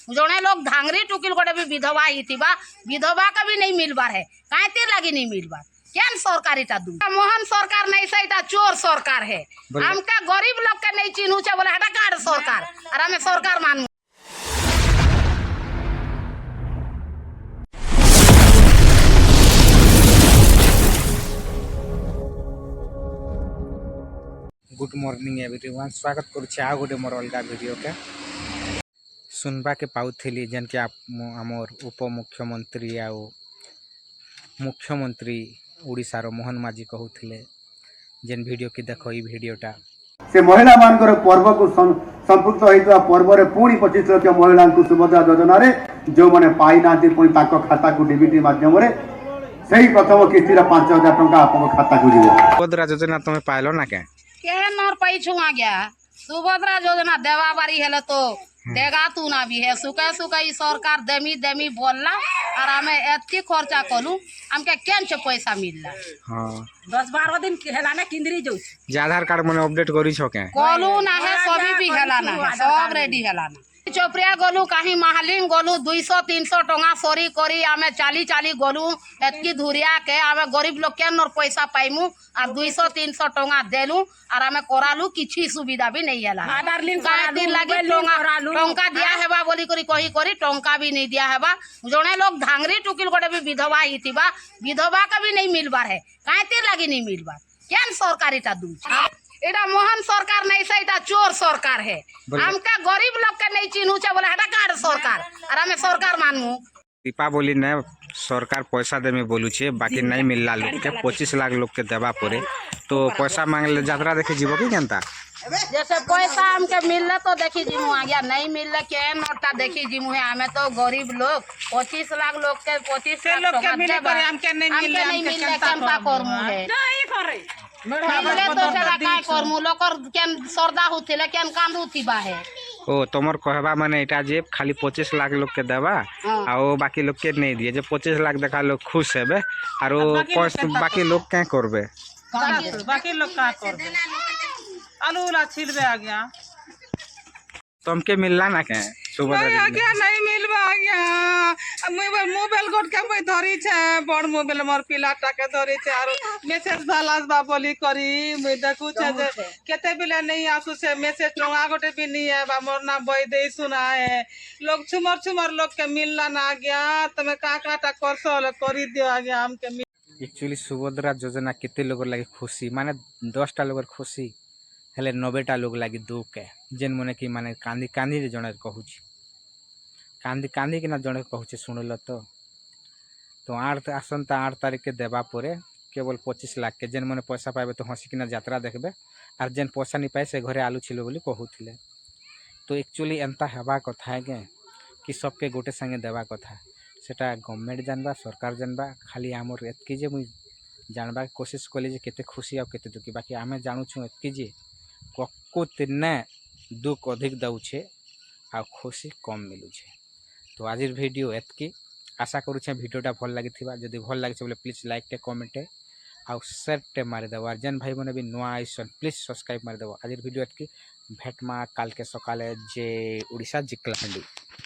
जड़े लोग धांगरी टुकिल गोटे भी विधवा ही थी विधवा का भी नहीं मिलबार है कहीं लगी नहीं मिलबार क्या सरकारी दू मोहन सरकार नहीं सही चोर सरकार है हमका गरीब लोग के नहीं चिन्हू बोले हटा कार्ड सरकार और हमें सरकार मानू। गुड मॉर्निंग एवरीवन स्वागत करुच्छे आ गोटे मोर अलग वीडियो के सुनबा के पाउथली जेन के आमर उपमुख्यमंत्री आ मुख्यमंत्री ओडिशार मोहन माझी कहूथिले जेन वीडियो की देखो ई वीडियोटा से महिला मानकर पर्व को संपुक्त होता पर्व में पुणी 25 लाख महिला सुभद्रा योजना जो मैंने पाई ना पुणी खाता को डीबीटी माध्यम से प्रथम किस्ती 5,000 टंका आप खाता को जीव सुभद्रा योजना तुम पाइल ना क्या नर पैछु आ गया सुभद्रा योजना देवा बारी है तो देगा तू ना भी है सुखे सुखे सरकार देमी देमी बोलला और हमें एतकी खर्चा कलू हमके केन से पैसा मिलला। हां 10-12 दिन हेला ना किंदरी जो जे आधार कार्ड मने अपडेट करी छ के कलू ना है सभी भी हेला ना है सब रेडी हेला ना चोपरिया गलू कहीं महालिंग गलू 200-300 टंगा सरी करी आमे 40 गलू एतकी धुरिया के आमे गरीब लोग के नर पैसा पाइमु और 200-300 टंगा देलू और आमे करालू किछि सुविधा भी नहीं हैला दिन लागे टंका दिया हेबा बोली करी कही करी टंका भी नहीं दिया हेबा जड़े लोग धांगरी टुकिल गोटे भी विधवा ही थी विधवा का भी नहीं मिलबार है कहीं लगी नहीं मिलबार क्या सरकारी दू एटा मोहन सरकार नहीं सही चोर सरकार है हमका गरीब लोग के नहीं चिन्हू बोले हटा कार्ड सरकार और हमें सरकार मानू। दीपावली ने सरकार पैसा देमे बोलू छे बाकी नहीं मिलला लोग के 25 लाख लोग के देवा पड़े तो पैसा मांगले यात्रा देखे जीवो की केनता जैसे पैसा हमके मिलले तो देखी जीमू आ गया नहीं मिलले के नोटा देखी जीमू है हमें तो गरीब लोग 25 लाख लोग के 25 लाख टका मिले पर हमके नहीं मिलले केनता करमु है मिलले तो जगह काय करमु लोकर केन सरदा होथिले केन कांदू थिबा है ओ तमर कहबा माने एटा जे खाली 25 लाख लोग के देवा आ बाकी लोग के नहीं दिए जे 25 लाख देखा लोग खुश हेबे और बाकी लोग क्या करबे बाकी लोग का करबे आलू वाला छिलबे आ गया तुमके मिलला ना के नहीं आ गया नहीं मिलबा आ गया मोबाइल गोट के मैं धरी छे बड़ मोबाइल मोर पिलाटा के धरी छे और मैसेज भालास बा बोली करी मैं देखू छे जे केते बिले नहीं आसु से मैसेज टंगा गोटे भी नहीं है बा मोर ना बई दे सुना है लोग छुमर लोग के मिलला ना आ गया तमे काटा करसो करी दियो आ गया हमके एक्चुअली सुभद्रा योजना केते लोग लागे खुशी माने 10टा लोग खुशी हेले 90टा लोग लागे दुख है जेन मने कि माने कांदी कांदी रे जणे कहू छी कांदी कि ना जणे कहू छी सुनल तो 8 आसंता 8 तारीख के देबा परे केवल 25 लाख के जेन मने पैसा पाइबे तो हंसी किना यात्रा देखबे और जेन पैसा नहीं पाए से घरे आलू छिलो बोली कहूथिले तो एक्चुअली एंता हेबा कथा है के कि सबके गोटे संगे देबा कथा सेटा गवर्नमेंट जानबा सरकार जानबा खाली हमर एतकी जे मुई जानबा कोशिश कली जे केते खुशी आ केते दुखी बाकी आमे जानू छु एतकी जे प्रकृति ने दुख अधिक दउछे आ खुशी कम मिलुछे तो आज वीडियो एतकी आशा करूछे वीडियोटा भल लागिथिबा जदि भल लागिछे बोले प्लीज लाइक टे कमेंट टे आ शेयर टे मारि देबो और जेन भाई माने भी नया आइसन प्लीज सब्सक्राइब मारि देबो आज वीडियो एतकी भेटमा काल के सकाले जे ओडिशा जिकलाहंडी।